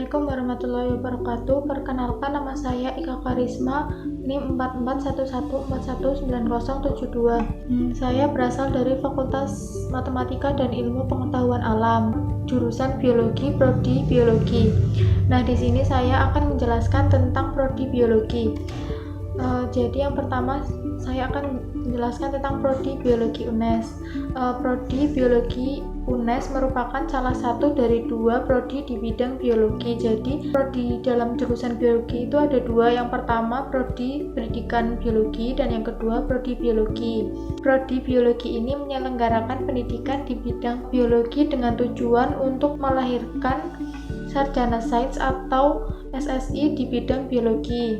Assalamualaikum warahmatullahi wabarakatuh. Perkenalkan, nama saya Ika Karisma, NIM 4411419072. Saya berasal dari Fakultas Matematika dan Ilmu Pengetahuan Alam, jurusan Biologi, Prodi Biologi. Nah, di sini saya akan menjelaskan tentang Prodi Biologi. Jadi yang pertama saya akan menjelaskan tentang Prodi Biologi UNES. Prodi Biologi UNES merupakan salah satu dari dua prodi di bidang biologi. Jadi prodi dalam jurusan biologi itu ada dua. Yang pertama Prodi Pendidikan Biologi dan yang kedua Prodi Biologi. Prodi Biologi ini menyelenggarakan pendidikan di bidang biologi dengan tujuan untuk melahirkan sarjana sains atau SSI di bidang biologi.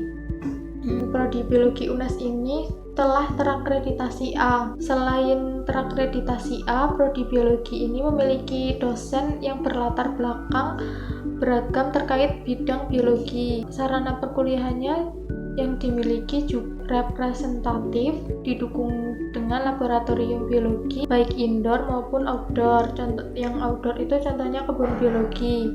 Prodi Biologi UNES ini telah terakreditasi A. Selain terakreditasi A, Prodi Biologi ini memiliki dosen yang berlatar belakang beragam terkait bidang biologi. Sarana perkuliahannya yang dimiliki juga representatif, didukung dengan laboratorium biologi baik indoor maupun outdoor. Yang outdoor itu contohnya kebun biologi.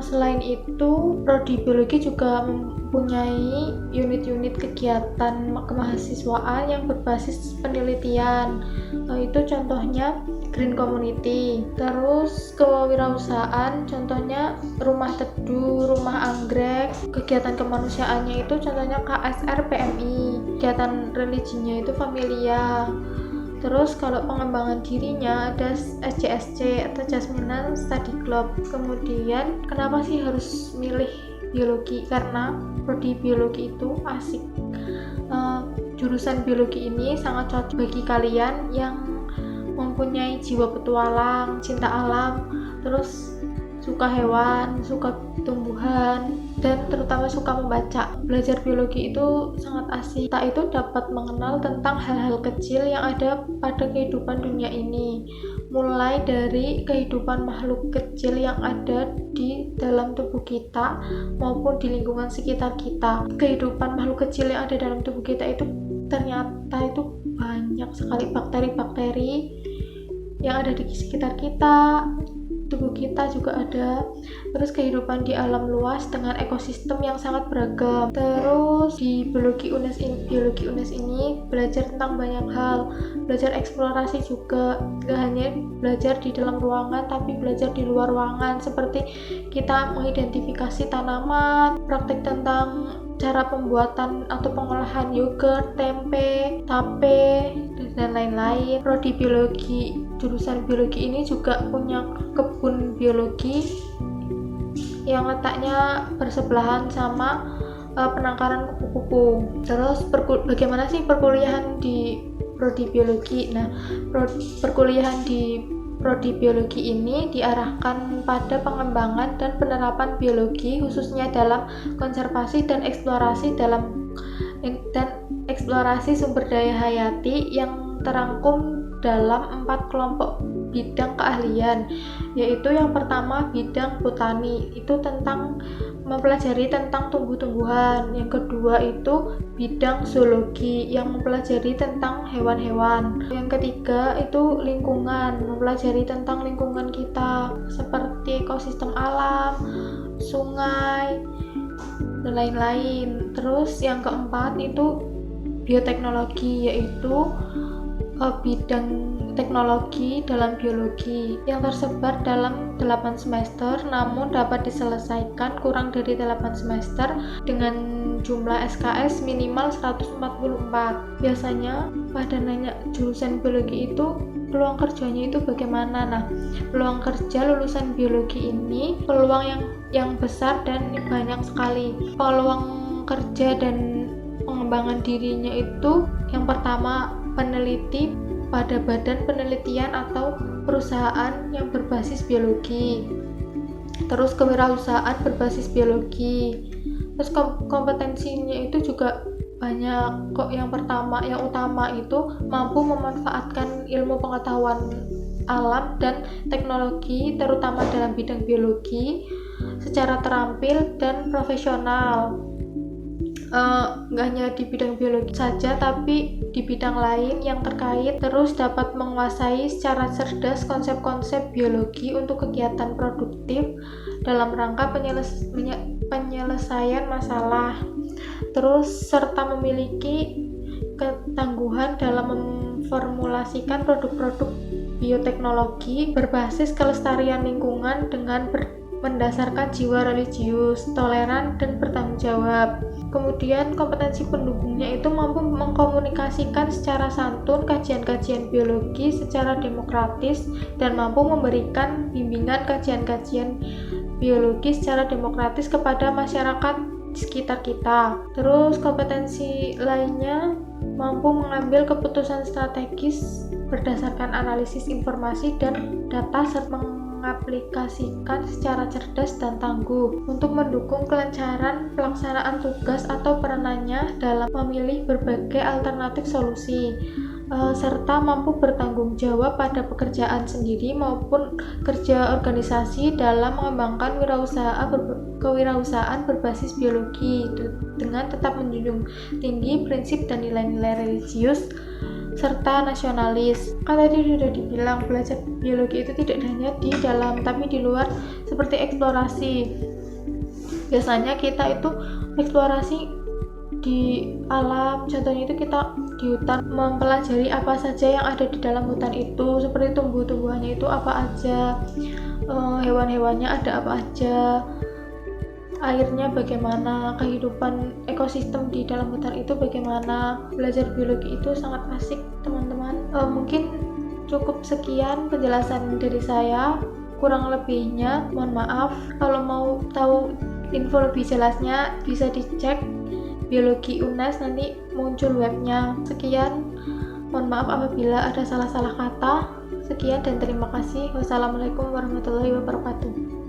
Selain itu, Prodi Biologi juga mempunyai unit-unit kegiatan kemahasiswaan yang berbasis penelitian. Itu contohnya Green Community. Terus kewirausahaan, contohnya rumah teduh, rumah anggrek. Kegiatan kemanusiaannya itu contohnya KSR PMI. Kegiatan religinya itu Familia. Terus kalau pengembangan dirinya ada SJSC atau Jasminan Study Club. Kemudian kenapa sih harus milih biologi? Karena prodi biologi itu asik. Jurusan biologi ini sangat cocok bagi kalian yang mempunyai jiwa petualang, cinta alam, terus suka hewan, suka tumbuhan, dan terutama suka membaca. Belajar biologi itu sangat asik. Kita itu dapat mengenal tentang hal-hal kecil yang ada pada kehidupan dunia ini, mulai dari kehidupan makhluk kecil yang ada di dalam tubuh kita maupun di lingkungan sekitar kita. Kehidupan makhluk kecil yang ada dalam tubuh kita itu ternyata itu banyak sekali bakteri-bakteri yang ada di sekitar kita. Tubuh kita juga ada. Terus kehidupan di alam luas dengan ekosistem yang sangat beragam. Terus di biologi UNES ini belajar tentang banyak hal, belajar eksplorasi juga, gak hanya belajar di dalam ruangan tapi belajar di luar ruangan, seperti kita mengidentifikasi tanaman, praktik tentang cara pembuatan atau pengolahan yogurt, tempe, tape, dan lain-lain. Prodi biologi, jurusan biologi ini juga punya kebun biologi yang letaknya bersebelahan sama penangkaran kupu-kupu. Terus bagaimana sih perkuliahan di prodi biologi? Nah, perkuliahan di prodi biologi ini diarahkan pada pengembangan dan penerapan biologi, khususnya dalam konservasi dan eksplorasi eksplorasi sumber daya hayati yang terangkum dalam 4 kelompok bidang keahlian, yaitu yang pertama bidang botani, itu tentang mempelajari tentang tumbuh-tumbuhan. Yang kedua itu bidang zoologi yang mempelajari tentang hewan-hewan. Yang ketiga itu lingkungan, mempelajari tentang lingkungan kita seperti ekosistem alam, sungai, dan lain-lain. Terus yang keempat itu bioteknologi, yaitu bidang teknologi dalam biologi yang tersebar dalam 8 semester, namun dapat diselesaikan kurang dari 8 semester dengan jumlah SKS minimal 144. Biasanya pada nanya jurusan biologi itu peluang kerjanya itu bagaimana? Nah, peluang kerja lulusan biologi ini peluang yang besar dan banyak sekali. Peluang kerja dan pengembangan dirinya itu yang pertama peneliti pada badan penelitian atau perusahaan yang berbasis biologi. Terus kewirausahaan berbasis biologi. Terus kompetensinya itu juga banyak kok. Yang utama itu mampu memanfaatkan ilmu pengetahuan alam dan teknologi terutama dalam bidang biologi secara terampil dan profesional. nggak hanya di bidang biologi saja, tapi di bidang lain yang terkait, terus dapat menguasai secara cerdas konsep-konsep biologi untuk kegiatan produktif dalam rangka penyelesaian masalah, terus serta memiliki ketangguhan dalam memformulasikan produk-produk bioteknologi berbasis kelestarian lingkungan dengan mendasarkan jiwa religius, toleran, dan bertanggung jawab. Kemudian kompetensi pendukungnya itu mampu mengkomunikasikan secara santun kajian-kajian biologi secara demokratis dan mampu memberikan bimbingan kajian-kajian biologi secara demokratis kepada masyarakat sekitar kita. Terus kompetensi lainnya mampu mengambil keputusan strategis berdasarkan analisis informasi dan data serta mengaplikasikan secara cerdas dan tangguh untuk mendukung kelancaran pelaksanaan tugas atau peranannya dalam memilih berbagai alternatif solusi, serta mampu bertanggung jawab pada pekerjaan sendiri maupun kerja organisasi dalam mengembangkan kewirausahaan berbasis biologi dengan tetap menjunjung tinggi prinsip dan nilai-nilai religius serta nasionalis. Kan tadi sudah dibilang belajar biologi itu tidak hanya di dalam tapi di luar, seperti eksplorasi. Biasanya kita itu eksplorasi di alam, contohnya itu kita di hutan mempelajari apa saja yang ada di dalam hutan itu, seperti tumbuh-tumbuhannya itu apa aja, hewan-hewannya ada apa aja, airnya bagaimana, kehidupan ekosistem di dalam hutan itu bagaimana. Belajar biologi itu sangat asik teman-teman. Mungkin cukup sekian penjelasan dari saya, kurang lebihnya mohon maaf. Kalau mau tahu info lebih jelasnya bisa dicek Biologi UNES, nanti muncul webnya. Sekian, mohon maaf apabila ada salah-salah kata. Sekian dan terima kasih. Wassalamualaikum warahmatullahi wabarakatuh.